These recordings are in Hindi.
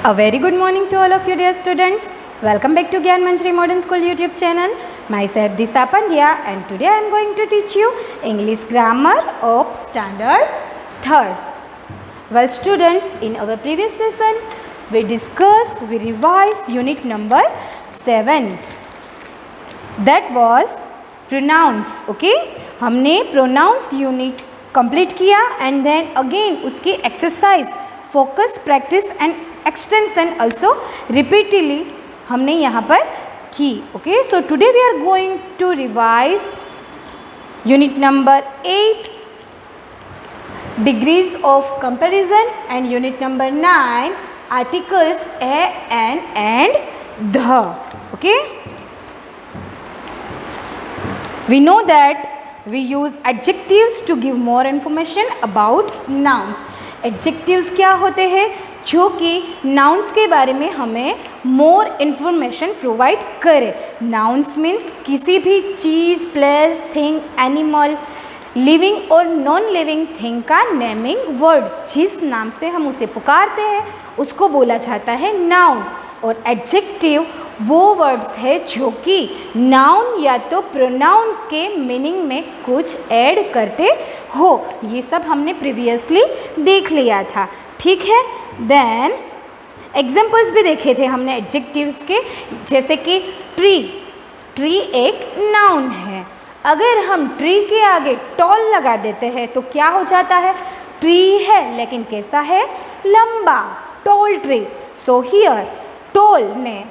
A very good morning to all of you dear students. Welcome back to Gyan Manjari Modern School YouTube channel. Myself Disha Pandya and today I am going to teach you English grammar of standard 3rd. Well students, in our previous session we revised unit number 7. That was pronouns. Okay, हमने pronouns unit complete किया and then again उसकी exercise, focus, practice and extension also repeatedly हमने यहाँ पर की. Okay, so today we are going to revise unit number 8 degrees of comparison and unit number 9 articles a, an and the. Okay, we know that we use adjectives to give more information about nouns. Adjectives क्या होते हैं? जो कि nouns के बारे में हमें more information provide करे. Nouns means किसी भी चीज़, place, thing, animal, living और नॉन लिविंग थिंग का नेमिंग वर्ड, जिस नाम से हम उसे पुकारते हैं उसको बोला जाता है नाउन. और एडजेक्टिव वो वर्ड्स है जो कि नाउन या तो प्रोनाउन के मीनिंग में कुछ ऐड करते हो. ये सब हमने प्रीवियसली देख लिया था. ठीक है, देन एग्जाम्पल्स भी देखे थे हमने एडजेक्टिव्स के, जैसे कि ट्री. ट्री एक नाउन है. अगर हम ट्री के आगे टॉल लगा देते हैं तो क्या हो जाता है? ट्री है लेकिन कैसा है? लंबा, tall tree. So here tall ने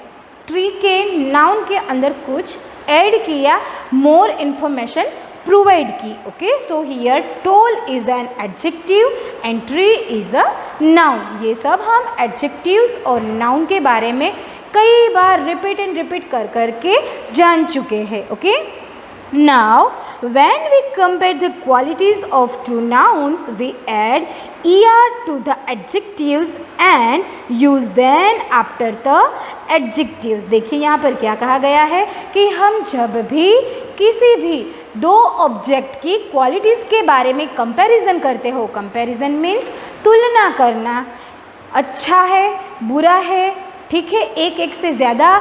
ट्री के नाउन के अंदर कुछ ऐड किया, मोर इन्फॉर्मेशन प्रोवाइड की. Okay, so here tall is an adjective and tree is a noun. ये सब हम एडजेक्टिव्स और नाउन के बारे में कई बार रिपीट कर करके जान चुके हैं. Okay, now when we compare the qualities of two nouns we add er to the adjectives and use then after the adjectives. देखिए यहाँ पर क्या कहा गया है कि हम जब भी किसी भी दो ऑब्जेक्ट की क्वालिटीज़ के बारे में कंपैरिजन करते हो, कंपैरिजन मीन्स तुलना करना, अच्छा है, बुरा है, ठीक है, एक एक से ज़्यादा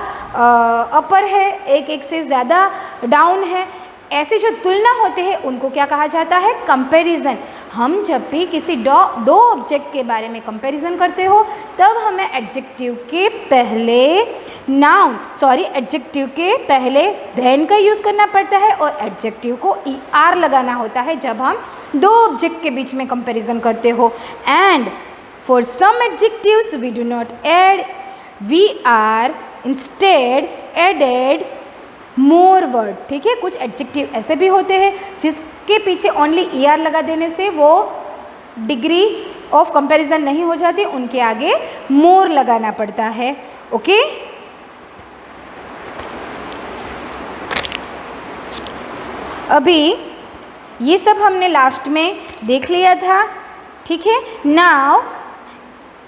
अपर है, एक एक से ज़्यादा डाउन है, ऐसे जो तुलना होते हैं उनको क्या कहा जाता है? कंपैरिजन. हम जब भी किसी दो ऑब्जेक्ट के बारे में कंपैरिजन करते हो तब हमें एडजेक्टिव के पहले एडजेक्टिव के पहले देन का यूज़ करना पड़ता है और एडजेक्टिव को er लगाना होता है जब हम दो ऑब्जेक्ट के बीच में कंपैरिजन करते हो. And for some adjectives we do not add vr, instead added more word. ठीक है, कुछ एडजेक्टिव ऐसे भी होते हैं जिसके पीछे ओनली er लगा देने से वो डिग्री ऑफ कंपैरिजन नहीं हो जाती, उनके आगे मोर लगाना पड़ता है. ओके, अभी ये सब हमने लास्ट में देख लिया था. ठीक है, नाउ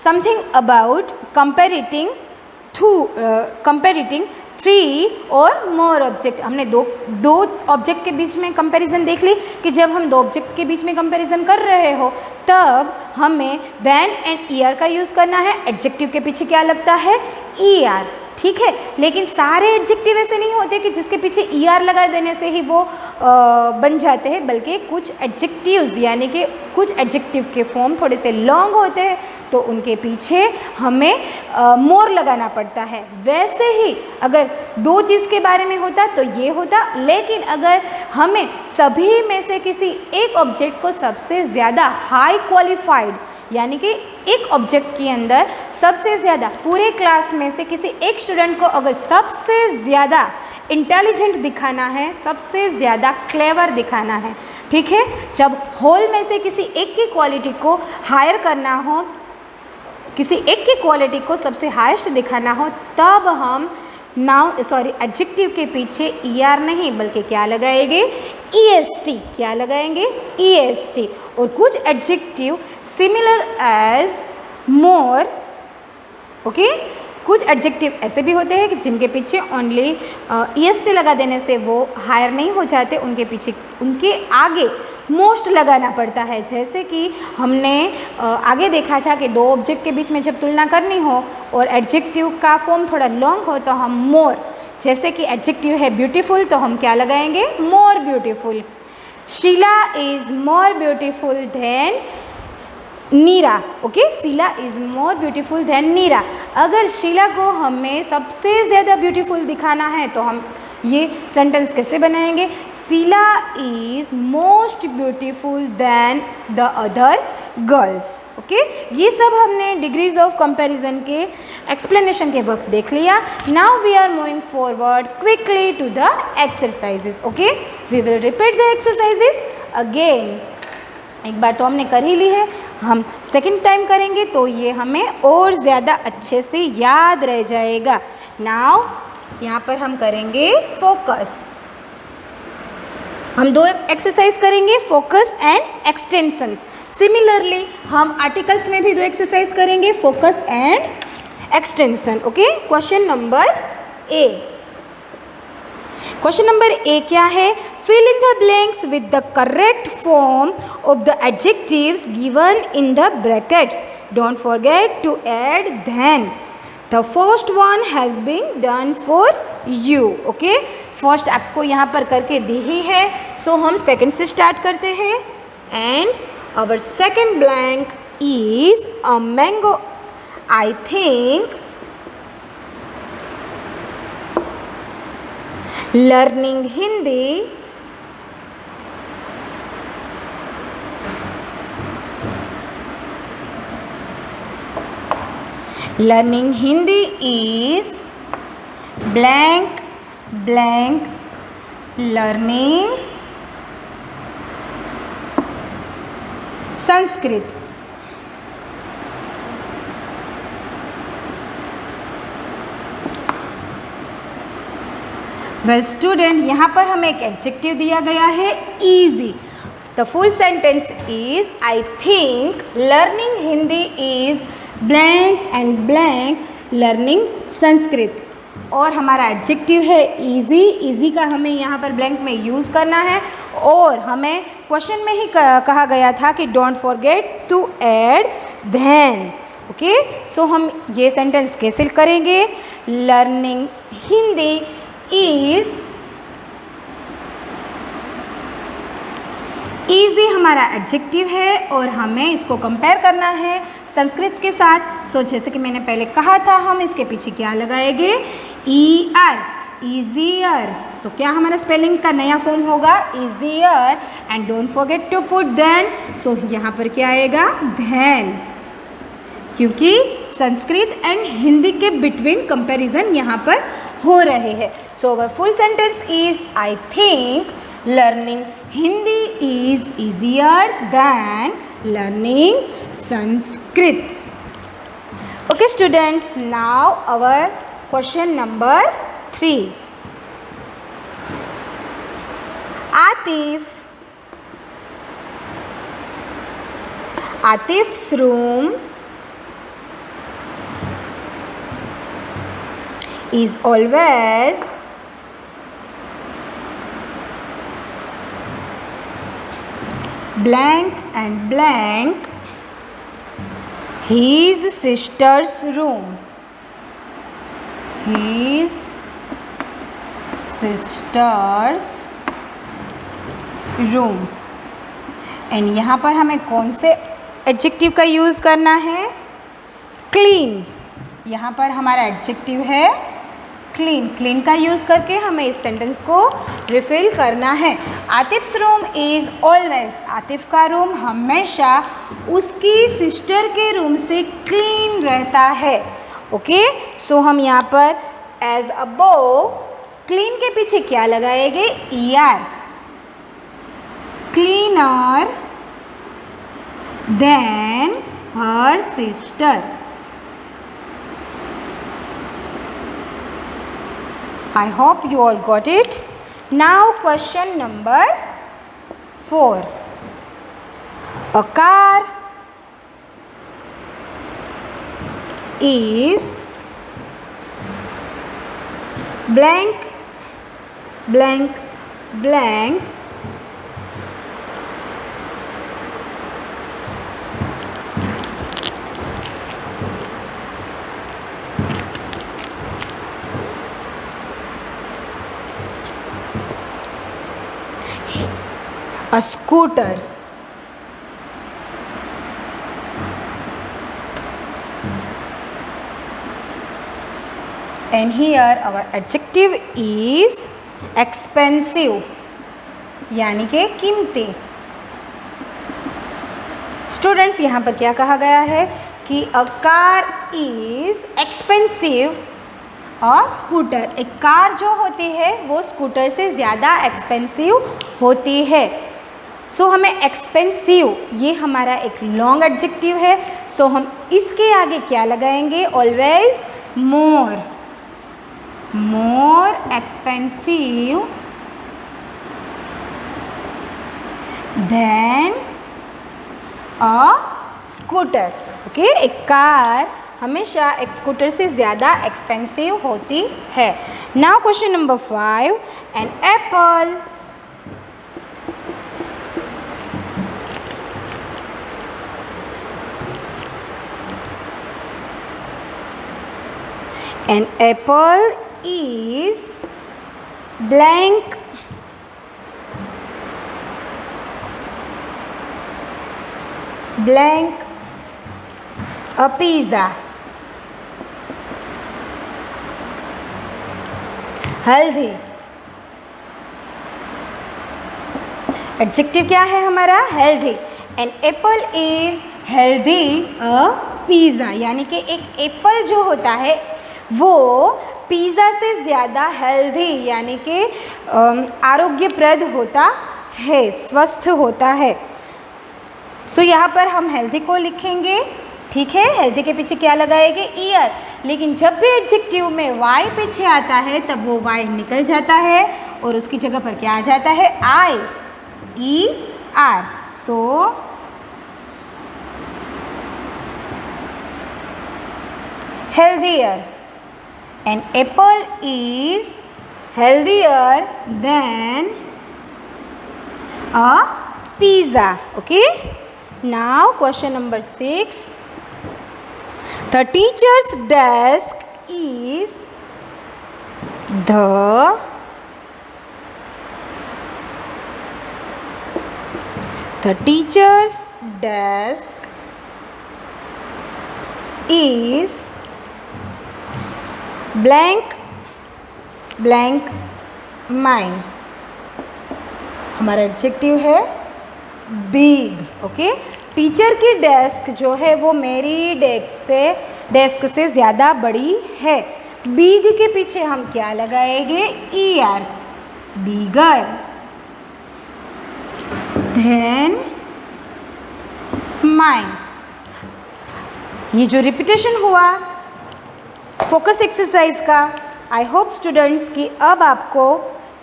समथिंग अबाउट कंपेरिटिंग थ्री और मोर ऑब्जेक्ट. हमने दो ऑब्जेक्ट के बीच में कंपैरिजन देख ली कि जब हम दो ऑब्जेक्ट के बीच में कंपैरिजन कर रहे हो तब हमें देन एंड er का यूज़ करना है. एडजेक्टिव के पीछे क्या लगता है? er. ठीक है, लेकिन सारे एडजेक्टिव ऐसे नहीं होते कि जिसके पीछे er लगा देने से ही वो बन जाते हैं, बल्कि कुछ एडजेक्टिव्स यानी कि कुछ एडजेक्टिव के फॉर्म थोड़े से लॉन्ग होते हैं तो उनके पीछे हमें मोर लगाना पड़ता है. वैसे ही अगर दो चीज़ के बारे में होता तो ये होता, लेकिन अगर हमें सभी में से किसी एक ऑब्जेक्ट को सबसे ज़्यादा हाई क्वालिफाइड यानी कि एक ऑब्जेक्ट के अंदर सबसे ज़्यादा पूरे क्लास में से किसी एक स्टूडेंट को अगर सबसे ज़्यादा इंटेलिजेंट दिखाना है, सबसे ज़्यादा क्लेवर दिखाना है, ठीक है, जब होल में से किसी एक की क्वालिटी को हायर करना हो, किसी एक की क्वालिटी को सबसे हाईएस्ट दिखाना हो, तब हम एडजेक्टिव के पीछे er नहीं बल्कि क्या लगाएंगे? est. क्या लगाएंगे? est. और कुछ एडजेक्टिव सिमिलर एज मोर. ओके, कुछ एडजेक्टिव ऐसे भी होते हैं कि जिनके पीछे ओनली est लगा देने से वो हायर नहीं हो जाते, उनके पीछे उनके आगे मोस्ट लगाना पड़ता है। जैसे कि हमने आगे देखा था कि दो ऑब्जेक्ट के बीच में जब तुलना करनी हो और एडजेक्टिव का फॉर्म थोड़ा लॉन्ग हो तो हम मोर, जैसे कि एडजेक्टिव है ब्यूटीफुल तो हम क्या लगाएंगे, more beautiful. Sheela is more beautiful than Neera. Okay, Sheela is more beautiful than Neera. अगर शीला को हमें सबसे ज़्यादा ब्यूटीफुल दिखाना है तो हम ये सेंटेंस कैसे बनाएंगे, Sheela is most beautiful than the other girls. Okay, ये सब हमने डिग्रीज ऑफ कंपैरिजन के एक्सप्लेनेशन के वक्त देख लिया। Now we are moving forward quickly to the exercises. Okay, we will repeat the exercises again. एक बार तो हमने कर ही ली है, हम सेकंड टाइम करेंगे तो ये हमें और ज़्यादा अच्छे से याद रह जाएगा। नाउ यहाँ पर हम करेंगे फोकस। हम दो एक्सरसाइज करेंगे, फोकस एंड एक्सटेंशंस। सिमिलरली हम आर्टिकल्स में भी दो एक्सरसाइज करेंगे, focus and extension. Okay, question number A. Question number A क्या है, fill in the blanks with the correct form of the adjectives given in the brackets, don't forget to add then. The first one has been done for you. Okay, first आपको यहाँ पर करके दी ही है, सो हम सेकंड से स्टार्ट करते हैं। And our second blank is a mango. I think learning Hindi is blank blank learning Sanskrit. Well student, यहाँ पर हमें एक एडजेक्टिव दिया गया है easy. The full sentence is I think learning Hindi is blank and blank learning Sanskrit. और हमारा एडजेक्टिव है ईजी। ईजी का हमें यहाँ पर ब्लैंक में यूज़ करना है और हमें क्वेश्चन में ही कहा गया था कि don't forget to add than. Okay, so हम ये सेंटेंस कैसे करेंगे, लर्निंग हिंदी इज ईजी हमारा एडजेक्टिव है और हमें इसको कंपेयर करना है संस्कृत के साथ। सो जैसे कि मैंने पहले कहा था, हम इसके पीछे क्या लगाएंगे, ई आर, ईजियर। तो क्या हमारा स्पेलिंग का नया फॉर्म होगा, easier. And don't forget to put than. So यहाँ पर क्या आएगा, धैन, क्योंकि संस्कृत एंड हिंदी के बिटवीन कंपैरिजन यहाँ पर हो रहे हैं। So our full sentence is I think learning Hindi is easier than learning Sanskrit. Okay students, now our question number 3। Atif's room is always blank and blank his sister's room. His sister's room. And यहाँ पर हमें कौन से एडजेक्टिव का यूज़ करना है, क्लीन। यहाँ पर हमारा एडजेक्टिव है क्लीन। क्लीन का यूज़ करके हमें इस सेंटेंस को रिफिल करना है। आतिफ्स रूम इज़ ऑलवेज, आतिफ का रूम हमेशा उसकी सिस्टर के रूम से क्लीन रहता है। ओके, सो हम यहाँ पर एज अबव क्लीन के पीछे क्या लगाएंगे, E are, cleaner than her sister. I hope you all got it. Now question number 4. A car is blank blank blank a scooter. And here our adjective is expensive, यानी कि कीमती. स्टूडेंट्स, यहाँ पर क्या कहा गया है कि a car is expensive a scooter. एक कार जो होती है वो स्कूटर से ज़्यादा एक्सपेंसिव होती है. सो हमें एक्सपेंसिव, ये हमारा एक लॉन्ग एडजेक्टिव है. सो हम इसके आगे क्या लगाएंगे? Always more. More expensive than a scooter. Okay, एक कार हमेशा एक स्कूटर से ज़्यादा एक्सपेंसिव होती है. Now question number 5. An apple. An apple is blank. Blank a pizza. Healthy. Adjective क्या है हमारा? Healthy. An apple is healthy a pizza, यानी कि एक एप्पल जो होता है वो पिज़्ज़ा से ज़्यादा हेल्दी, यानी कि आरोग्यप्रद होता है, स्वस्थ होता है. सो यहाँ पर हम हेल्दी को लिखेंगे. ठीक है, हेल्दी के पीछे क्या लगाएंगे? ईयर. लेकिन जब भी एडजेक्टिव में वाई पीछे आता है तब वो वाई निकल जाता है और उसकी जगह पर क्या आ जाता है? I, E R. So healthier. An apple is healthier than a pizza. Okay. Now question number 6. The teacher's desk is the teacher's desk is blank blank mine. हमारा एडजेक्टिव है बिग. ओके, टीचर की डेस्क जो है वो मेरी डेस्क से ज़्यादा बड़ी है. बिग के पीछे हम क्या लगाएंगे? E R, bigger. Than mine. ये जो रिपीटेशन हुआ फोकस एक्सरसाइज का, आई होप स्टूडेंट्स कि अब आपको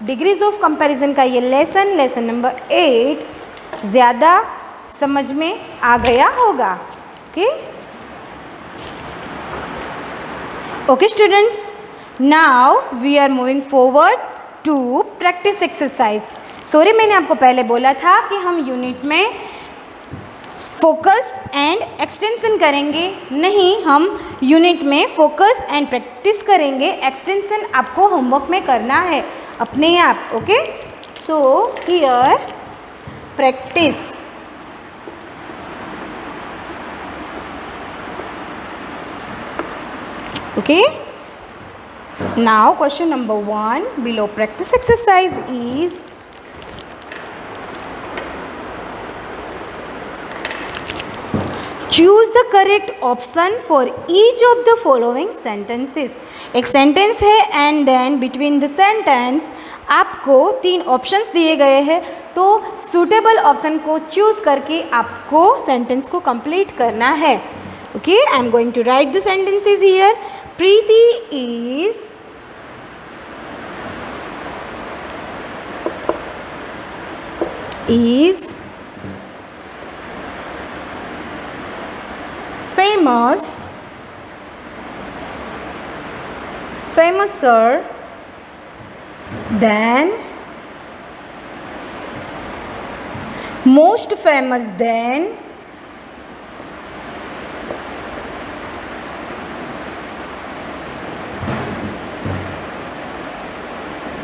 डिग्रीज ऑफ कंपैरिजन का ये लेसन नंबर 8 ज़्यादा समझ में आ गया होगा. Okay students, now we are moving forward to practice exercise. Sorry, मैंने आपको पहले बोला था कि हम यूनिट में फोकस एंड एक्सटेंशन करेंगे. नहीं, हम यूनिट में फोकस एंड प्रैक्टिस करेंगे. एक्सटेंशन आपको होमवर्क में करना है अपने आप. Okay, so here practice. Okay, now question number 1 below practice exercise is choose the correct option for each of the following sentences. एक सेंटेंस है and then between the sentence आपको 3 ऑप्शंस दिए गए हैं. तो सूटेबल ऑप्शन को चूज करके आपको सेंटेंस को कंप्लीट करना है. Okay, I am going to write the sentences here. Preeti is famouser than, most famous than,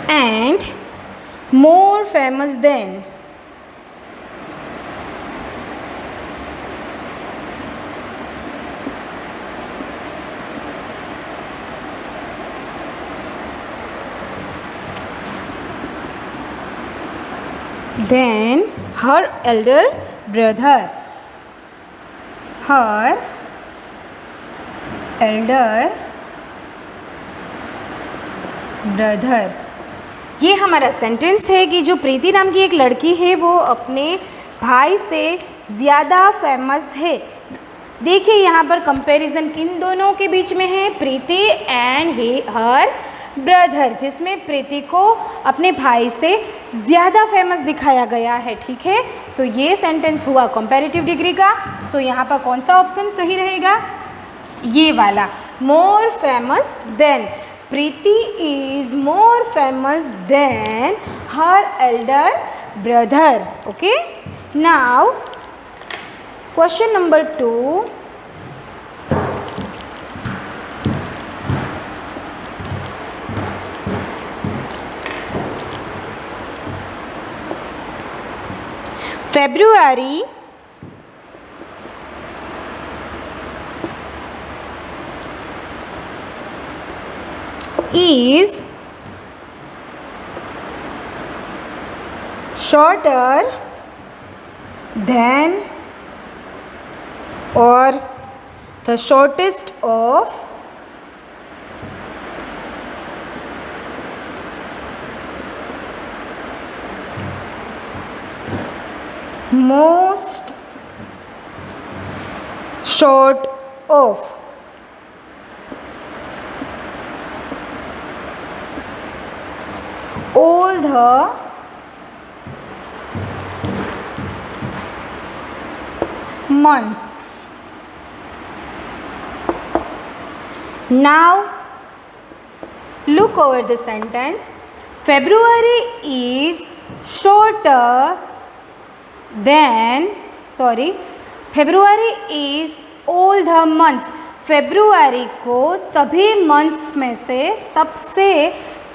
and more famous than. than her elder brother. Her elder brother. ये हमारा सेंटेंस है कि जो प्रीति नाम की एक लड़की है वो अपने भाई से ज़्यादा फेमस है। देखिए यहाँ पर कंपैरिजन किन दोनों के बीच में है, प्रीति एंड हर ब्रदर, जिसमें प्रीति को अपने भाई से ज़्यादा फेमस दिखाया गया है। ठीक है, सो ये सेंटेंस हुआ कंपैरेटिव डिग्री का। सो यहाँ पर कौन सा ऑप्शन सही रहेगा, ये वाला, more famous than. Preeti is more famous than her elder brother. Okay, now question number 2, February is shorter than or the shortest of most short of all the months. Now look over the sentence. February is shorter than, February is all the months. February को सभी मंथ्स में से सबसे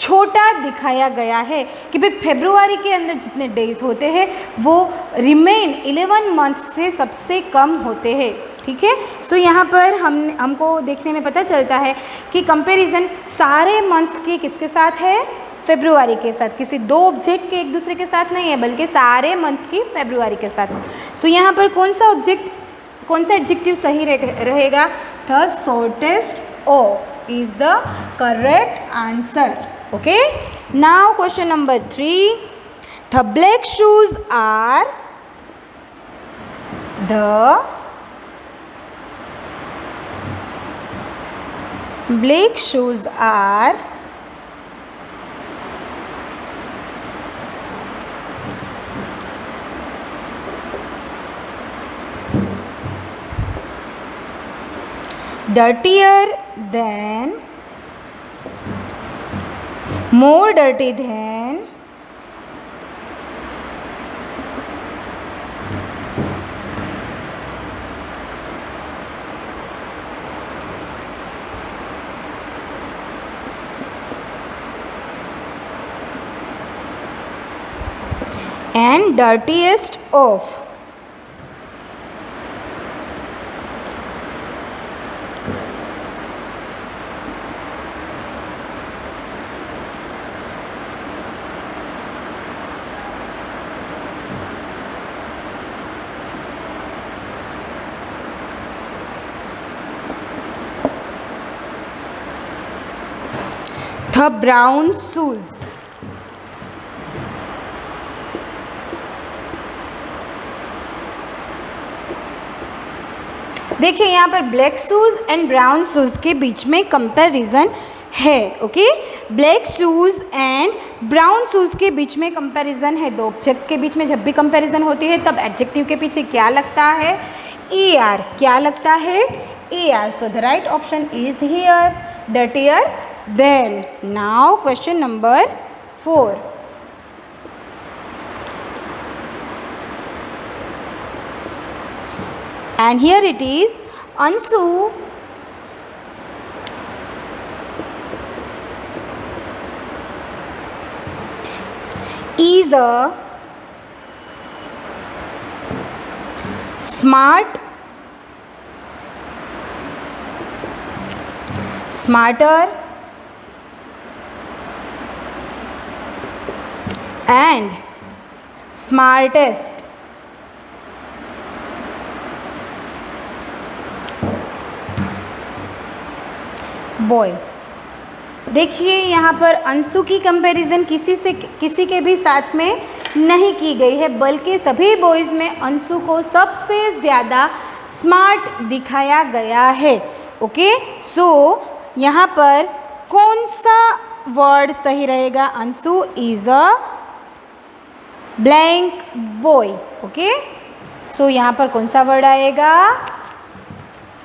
छोटा दिखाया गया है कि भाई फेब्रुआरी के अंदर जितने डेज होते हैं वो रिमेन 11 मंथ्स से सबसे कम होते हैं। ठीक है, सो यहाँ पर हमको देखने में पता चलता है कि कंपैरिजन सारे मंथ्स की किसके साथ है, फेब्रुआरी के साथ, किसी दो ऑब्जेक्ट के एक दूसरे के साथ नहीं है बल्कि सारे मंथ्स की फेब्रुआरी के साथ। सो यहाँ पर कौन सा एडजेक्टिव सही रहेगा, the shortest of is the correct answer. Okay, now question number 3, the black shoes are dirtier than, more dirty than, and dirtiest of। The brown shoes। देखिए यहाँ पर black shoes and brown shoes के बीच में कंपैरिजन है। Okay, black shoes and brown shoes के बीच में कंपैरिजन है। दो ऑब्जेक्ट के बीच में जब भी कंपैरिजन होती है तब एडजेक्टिव के पीछे क्या लगता है, ER। क्या लगता है, ER। So the right option is here, dirtier than। Now question number 4, and here it is, Anshu is a smarter and smartest, boy. देखिए यहाँ पर अंशु की कंपैरिजन किसी के भी साथ में नहीं की गई है, बल्कि सभी बॉयज़ में अंशु को सबसे ज़्यादा स्मार्ट दिखाया गया है। ओके, सो यहाँ पर कौन सा वर्ड सही रहेगा? Anshu is a blank boy. Okay, so यहाँ पर कौन सा वर्ड आएगा?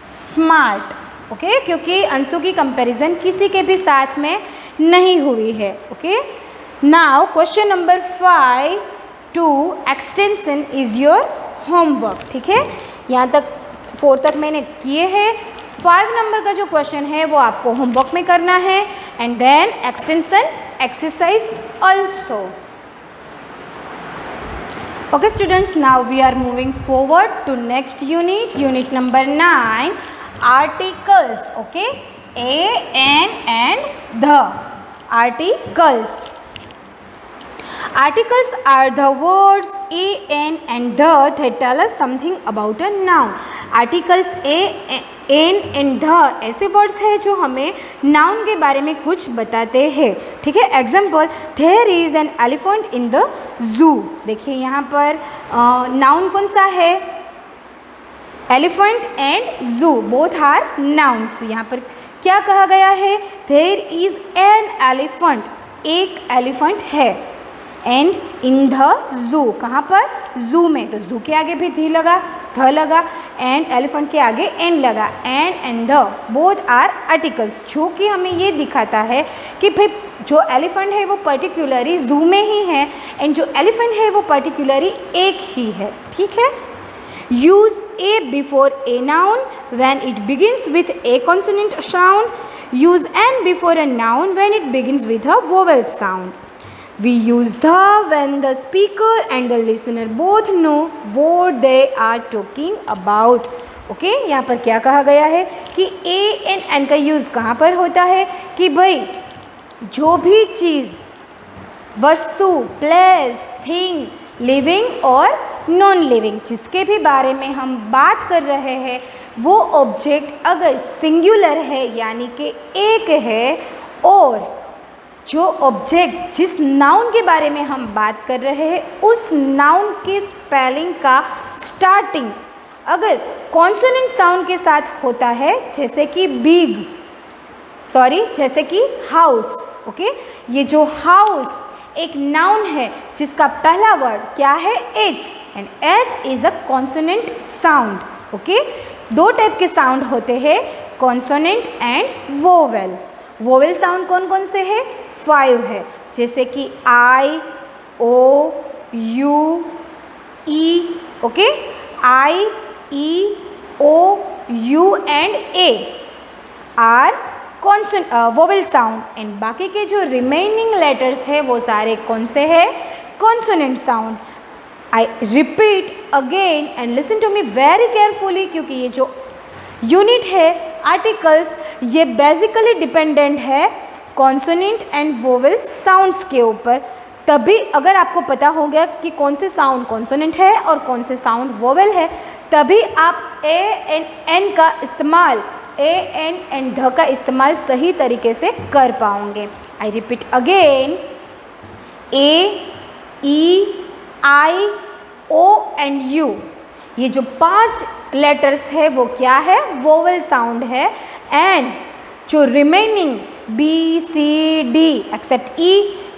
स्मार्ट। ओके, क्योंकि अंशु की कंपैरिजन किसी के भी साथ में नहीं हुई है। Okay, now question number 5 to extension is your homework. ठीक है, यहाँ तक 4 तक मैंने किए हैं। 5 नंबर का जो क्वेश्चन है वो आपको होमवर्क में करना है, and then extension exercise also. Okay students, now we are moving forward to next unit number 9, articles. Okay, a, an and the. Articles are the words a, an and the that tell us something about a noun. Articles a, an and the ऐसे वर्ड्स हैं जो हमें नाउन के बारे में कुछ बताते हैं। ठीक है, example, there is an elephant in the zoo. देखिए यहाँ पर नाउन कौन सा है? Elephant and zoo, both are nouns. यहाँ पर क्या कहा गया है? देयर इज एन एलिफेंट, एक एलिफेंट है, एंड इन द जू, कहाँ पर? जू में। तो जू के आगे भी धी लगा, ध लगा, एंड एलिफेंट के आगे एन लगा, and the both are articles, जो कि हमें ये दिखाता है कि भाई जो एलिफेंट है वो पर्टिकुलरली जू में ही है, एंड जो एलिफेंट है वो पर्टिकुलरली एक ही है। ठीक है, use A before a noun when it begins with A consonant sound, use an before a noun when it begins with a vowel sound. We use the when the speaker and the listener both know what they are talking about. Okay, यहाँ पर क्या कहा गया है कि ए एंड एन का यूज़ कहाँ पर होता है कि भाई जो भी चीज़, वस्तु, प्लेस, थिंग, लिविंग और नॉन लिविंग, जिसके भी बारे में हम बात कर रहे हैं, वो ऑब्जेक्ट अगर सिंगुलर है यानी कि एक है, और जो ऑब्जेक्ट जिस नाउन के बारे में हम बात कर रहे हैं उस नाउन के स्पेलिंग का स्टार्टिंग अगर कॉन्सोनेंट साउंड के साथ होता है, जैसे कि जैसे कि हाउस। ओके, ये जो हाउस एक नाउन है जिसका पहला वर्ड क्या है? H, and H is a consonant sound. Okay, 2 type के साउंड होते हैं, consonant and vowel. Vowel sound कौन कौन से है? 5 है, जैसे कि I, O, U, E. Okay, I, E, O, U and A are vowel sound, and बाकी के जो रिमेनिंग लेटर्स है वो सारे कौन से हैं? Consonant sound. I repeat again and listen to me very carefully, क्योंकि ये जो यूनिट है आर्टिकल्स, ये बेसिकली डिपेंडेंट है कॉन्सोनेंट एंड वोवेल साउंड्स के ऊपर। तभी अगर आपको पता हो गया कि कौन से साउंड कॉन्सोनेंट है और कौन से साउंड वोवेल है, तभी आप ए एंड एन का इस्तेमाल, ए एन एंड ध का इस्तेमाल सही तरीके से कर पाओगे। I repeat again, A, E, I, O and U, ये जो 5 लेटर्स है वो क्या है? वोवेल साउंड है, एंड जो remaining B, C, D except E,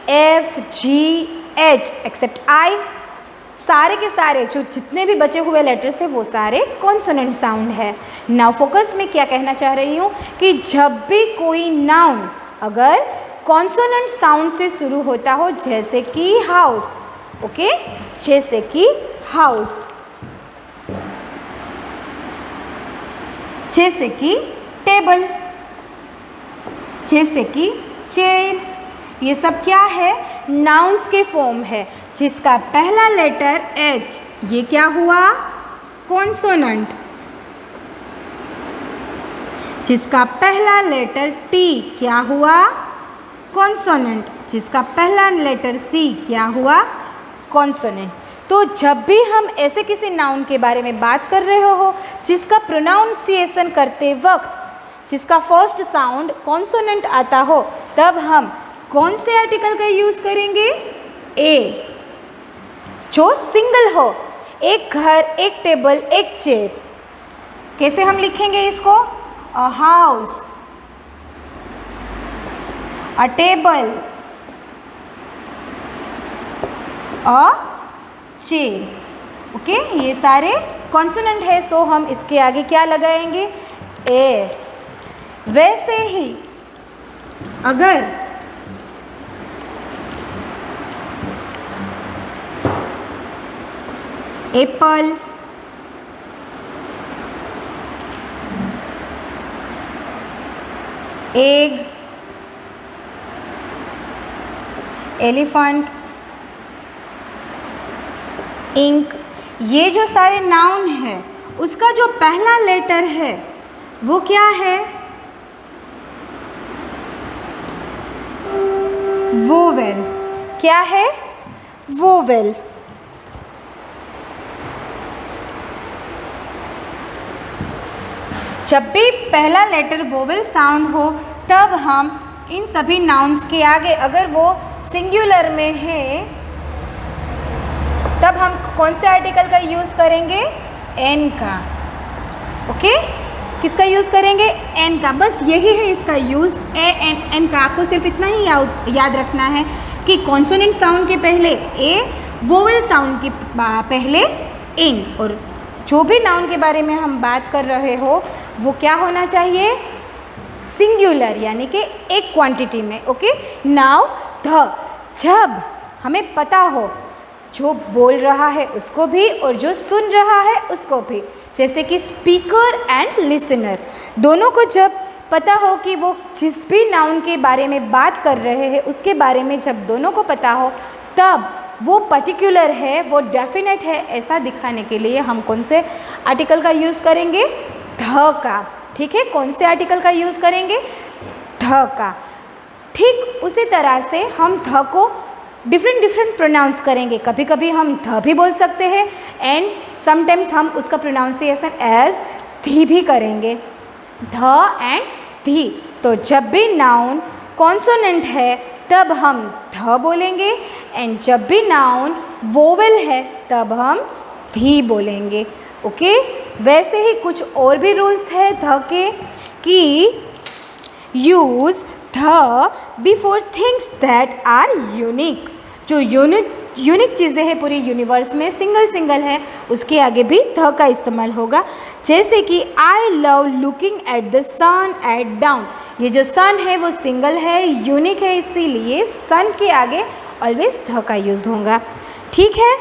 F, G, H except I, सारे के सारे जो जितने भी बचे हुए लेटर्स हैं वो सारे कॉन्सोनेंट साउंड है। नाउ फोकस में क्या कहना चाह रही हूँ कि जब भी कोई नाउन अगर कॉन्सोनेंट साउंड से शुरू होता हो, जैसे कि हाउस, ओके, जैसे कि हाउस, जैसे कि टेबल, जैसे कि चेयर, ये सब क्या है? नाउन्स के फॉर्म है, जिसका पहला लेटर एच, ये क्या हुआ? कॉन्सोनेंट। जिसका पहला लेटर टी क्या हुआ? कॉन्सोनेंट। जिसका पहला लेटर सी क्या हुआ? कॉन्सोनेंट। तो जब भी हम ऐसे किसी नाउन के बारे में बात कर रहे हो जिसका प्रोनाउंसिएशन करते वक्त जिसका फर्स्ट साउंड कॉन्सोनेंट आता हो, तब हम कौन से आर्टिकल का यूज़ करेंगे? ए, जो सिंगल हो। एक घर, एक टेबल, एक चेयर। कैसे हम लिखेंगे इसको? A house, a table, a chair. Okay, ये सारे कॉन्सोनेंट है, सो हम इसके आगे क्या लगाएंगे? ए। वैसे ही अगर एप्पल, एग, एलिफेंट, इंक, ये जो सारे नाउन है उसका जो पहला लेटर है वो क्या है? वोवेल। क्या है? वोवेल। जब भी पहला लेटर वोवेल साउंड हो तब हम इन सभी नाउन्स के आगे, अगर वो सिंगुलर में है, तब हम कौन से आर्टिकल का यूज़ करेंगे? एन का। ओके, किसका यूज़ करेंगे? एन का। बस यही है इसका यूज़, ए एन एन का। आपको सिर्फ इतना ही याद रखना है कि कॉन्सोनेंट साउंड के पहले ए, वोवेल साउंड के पहले एन, और जो भी नाउन के बारे में हम बात कर रहे हो वो क्या होना चाहिए? सिंगुलर, यानी कि एक क्वांटिटी में। ओके, नाउ ध। जब हमें पता हो जो बोल रहा है उसको भी और जो सुन रहा है उसको भी, जैसे कि स्पीकर एंड लिसनर, दोनों को जब पता हो कि वो जिस भी नाउन के बारे में बात कर रहे हैं उसके बारे में जब दोनों को पता हो, तब वो पर्टिकुलर है, वो डेफिनेट है, ऐसा दिखाने के लिए हम कौन से आर्टिकल का यूज़ करेंगे? ध का। ठीक है, कौन से आर्टिकल का यूज़ करेंगे? ध का। ठीक उसी तरह से हम ध को डिफरेंट प्रोनाउंस करेंगे। कभी कभी हम ध भी बोल सकते हैं एंड समटाइम्स हम उसका प्रोनाउंसिएशन एज धी भी करेंगे। ध एंड धी। तो जब भी नाउन कॉन्सोनेंट है तब हम ध बोलेंगे एंड जब भी नाउन वोवेल है तब हम धी बोलेंगे। ओके, वैसे ही कुछ और भी रूल्स है ध के कि use the before things that are unique. जो यूनिक चीज़ें हैं पूरी यूनिवर्स में, सिंगल है, उसके आगे भी ध का इस्तेमाल होगा। जैसे कि I love looking at the sun at dawn. ये जो सन है वो सिंगल है, यूनिक है, इसीलिए सन के आगे ऑलवेज ध का यूज़ होगा। ठीक है,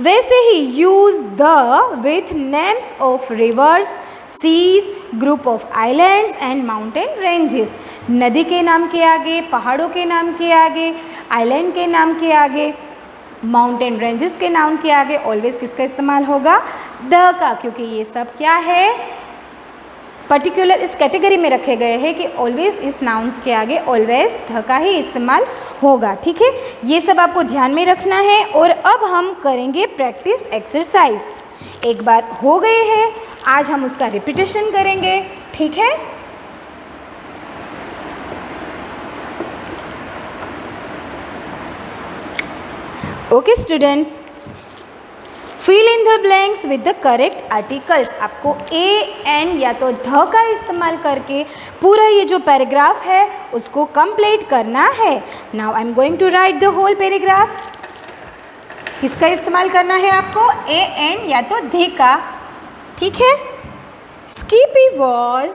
वैसे ही use the with names of rivers, seas, group of islands and mountain ranges. नदी के नाम के आगे, पहाड़ों के नाम के आगे, आइलैंड के नाम के आगे, माउंटेन रेंजेस के नाम के आगे ऑलवेज किसका इस्तेमाल होगा? द का, क्योंकि ये सब क्या है? पर्टिकुलर इस कैटेगरी में रखे गए हैं कि ऑलवेज इस नाउन्स के आगे ऑलवेज ध का ही इस्तेमाल होगा। ठीक है, ये सब आपको ध्यान में रखना है। और अब हम करेंगे प्रैक्टिस एक्सरसाइज। एक बार हो गए हैं, आज हम उसका रिपीटेशन करेंगे। ठीक है, okay students, fill in the blanks with the correct articles. आपको ए एन या तो ध का इस्तेमाल करके पूरा ये जो पैराग्राफ है उसको कंप्लीट करना है। Now I am going to write the whole paragraph. किसका इस्तेमाल करना है आपको? ए एन या तो ध का। ठीक है, स्कीपी was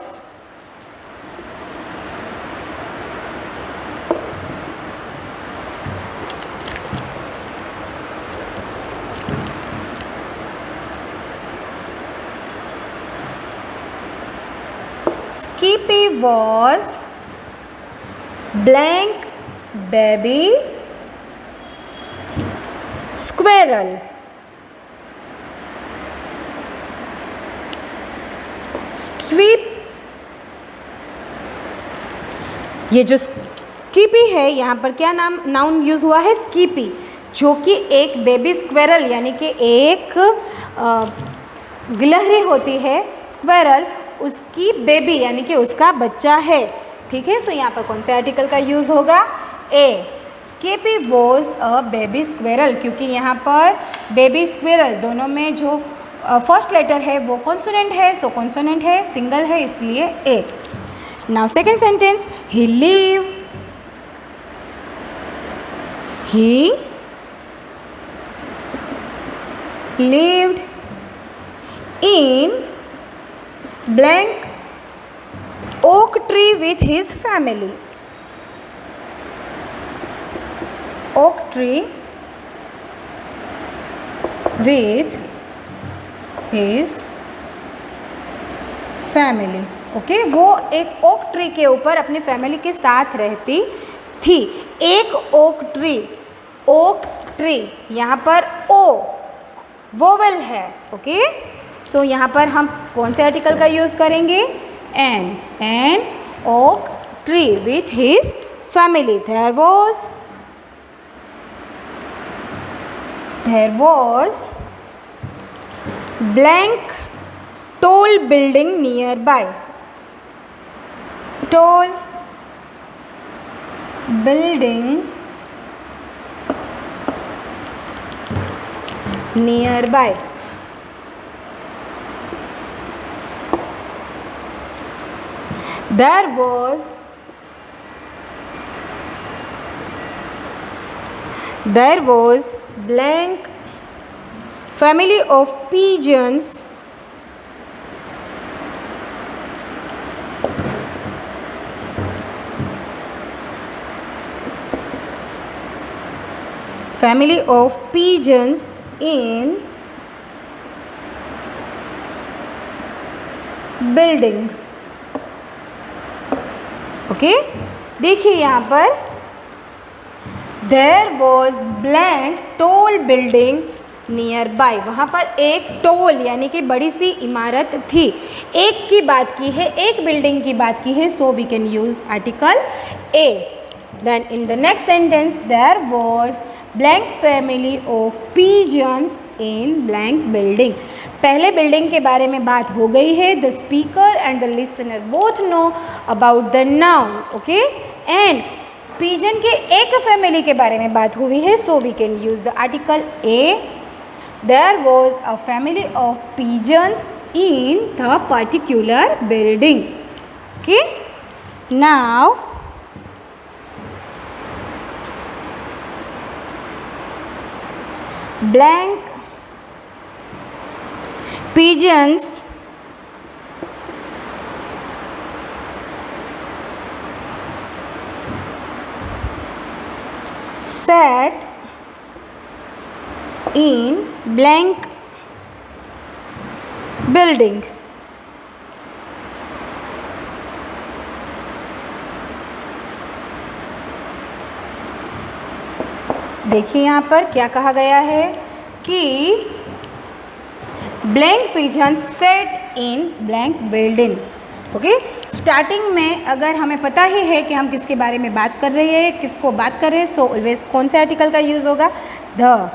Skippy was blank baby squirrel. Skip, ये जो स्कीपी है यहाँ पर क्या नाउन यूज़ हुआ है? स्कीपी। जो कि एक बेबी स्क्वेरल यानी कि एक गिलहरी होती है स्क्वेरल, उसकी बेबी यानी कि उसका बच्चा है। ठीक है, सो यहाँ पर कौन से आर्टिकल का यूज़ होगा? ए, स्केपी वॉज अ बेबी स्क्वेरल, क्योंकि यहाँ पर बेबी स्क्वेरल दोनों में जो फर्स्ट लेटर है वो कॉन्सोनेंट है, सो कॉन्सोनेंट है, सिंगल है, इसलिए a. Now second sentence, he lived in blank oak tree with his family. Oak tree with his family. Okay, वो एक ओक ट्री के ऊपर अपनी फैमिली के साथ रहती थी। एक ओक ट्री, यहाँ पर ओ वोवेल है। ओके, सो यहाँ पर हम कौन से आर्टिकल का यूज़ करेंगे? An oak tree with his family. There was blank tall building nearby. Tall building nearby. There was blank family of pigeons in building. Okay, देखिए यहाँ पर there was blank tall building nearby. वहाँ पर एक टॉल यानी कि बड़ी सी इमारत थी। एक की बात की है, एक बिल्डिंग की बात की है, so we can use article a. Then in the next sentence, there was blank family of pigeons in blank building. पहले बिल्डिंग के बारे में बात हो गई है। The speaker and the listener both know about the noun. Okay, and pigeon के एक फैमिली के बारे में बात हुई है, so we can use the article a. There was a family of pigeons in the particular building. Okay, now blank pigeons sat in blank building. देखिए यहाँ पर क्या कहा गया है कि ब्लैंक पिजन सेट इन ब्लैंक बिल्डिंग। ओके, स्टार्टिंग में अगर हमें पता ही है कि हम किसके बारे में बात कर रहे हैं, किसको बात कर रहे हैं, सो ऑलवेज कौन से आर्टिकल का यूज़ होगा? द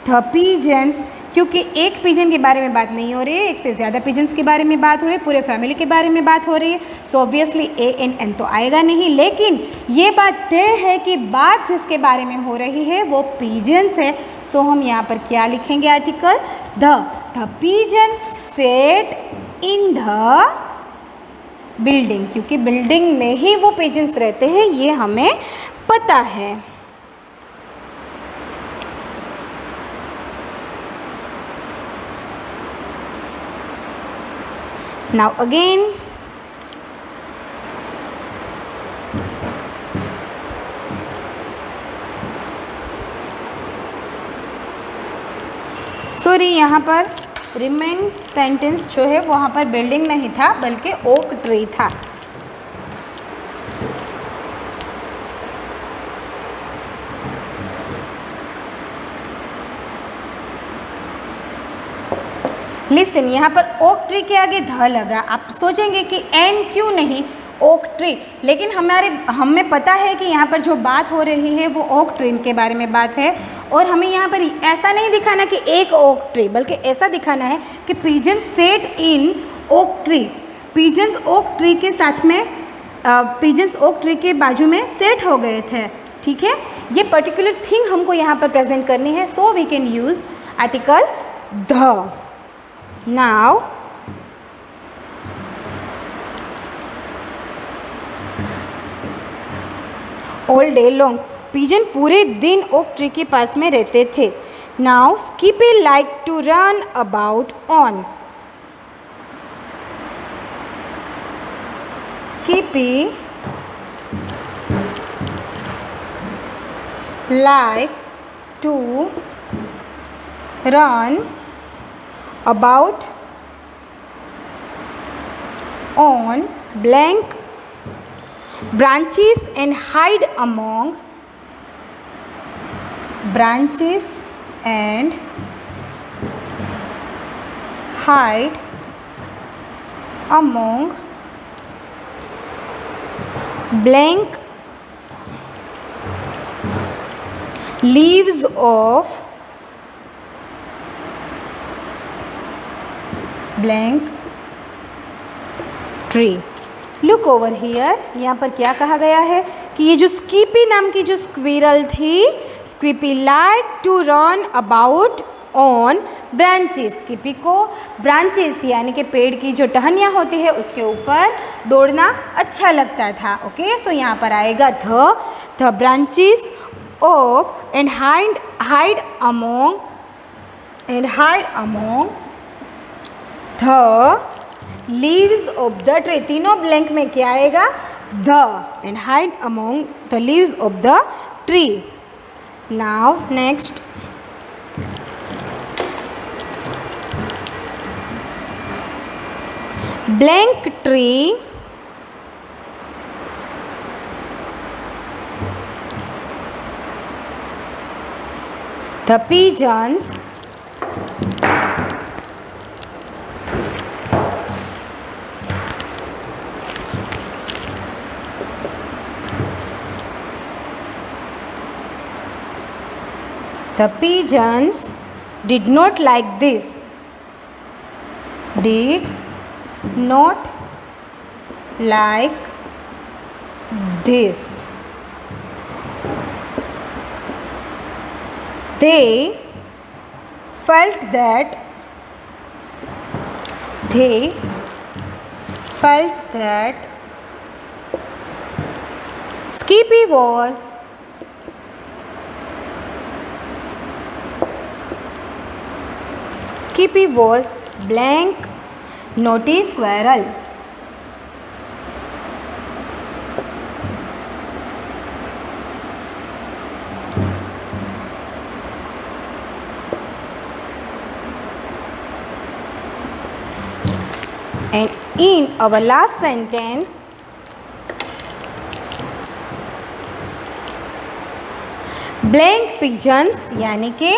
पिजन्स, क्योंकि एक पिजन के बारे में बात नहीं हो रही है, एक से ज़्यादा पिजन्स के बारे में बात हो रही है, पूरे फैमिली के बारे में बात हो रही है, so obviously A N N तो आएगा नहीं। लेकिन ये बात तय है कि बात जिसके बारे में हो रही है वो पिजन्स है, सो हम यहाँ पर क्या लिखेंगे? Article the pigeons set in the building, क्योंकि बिल्डिंग में ही वो पिजन्स रहते हैं, ये हमें पता है। Now again, सॉरी, यहाँ पर रिमेन सेंटेंस जो है वहाँ पर बिल्डिंग नहीं था बल्कि ओक ट्री था। लिसन, यहाँ पर ओक ट्री के आगे ध लगा। आप सोचेंगे कि एन क्यों नहीं, ओक ट्री। लेकिन हमें पता है कि यहाँ पर जो बात हो रही है वो ओक ट्री के बारे में बात है, और हमें यहाँ पर ऐसा नहीं दिखाना कि एक ओक ट्री, बल्कि ऐसा दिखाना है कि pigeons set in oak tree. Pigeons oak tree के साथ में पिजन्स ओक ट्री के बाजू में सेट हो गए थे। ठीक है, ये पर्टिकुलर थिंग हमको यहाँ पर प्रेजेंट करनी है, so we can use article the. Now all day long, pigeon पूरे दिन ओक ट्री के पास में रहते थे। Now Skippy like to run about on, Skippy like to run about on blank branches and hide among branches and hide among blank leaves of blank tree। Look over here, यहाँ पर क्या कहा गया है कि ये जो स्कीपी नाम की जो स्क्विरल थी, Skippy like to run about on branches, Skippy को ब्रांचेस यानी कि पेड़ की जो टहनियाँ होती है उसके ऊपर दौड़ना अच्छा लगता था। ओके, सो यहाँ पर आएगा the branches of and hide among the leaves of the tree. तीनों ब्लैंक में क्या आएगा? The, and hide among the leaves of the tree. Now next, blank tree the pigeons did not like this, did not like this. They felt that Skippy was blank naughty squirrel. And in our last sentence, blank pigeons यानी के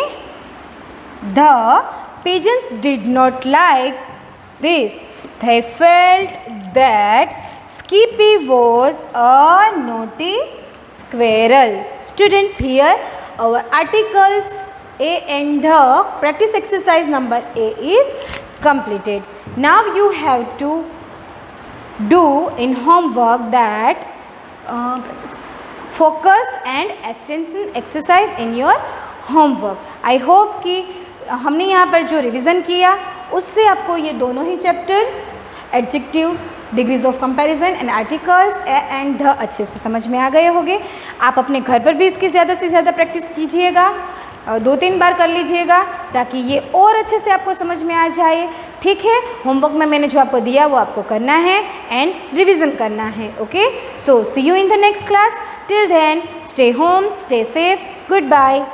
the pigeons did not like this. They felt that Skippy was a naughty squirrel. Students, here our articles A and the practice exercise number A is completed. Now you have to do in homework that focus and extension exercise in your homework. I hope कि हमने यहाँ पर जो रिवीजन किया उससे आपको ये दोनों ही chapter adjective, degrees of comparison and articles a and the अच्छे से समझ में आ गए होंगे। आप अपने घर पर भी इसकी ज़्यादा से ज़्यादा प्रैक्टिस कीजिएगा, 2-3 बार कर लीजिएगा ताकि ये और अच्छे से आपको समझ में आ जाए। ठीक है, होमवर्क में मैंने जो आपको दिया वो आपको करना है एंड रिवीजन करना है। Okay, so see you in the next class. Till then stay home, stay safe, good bye.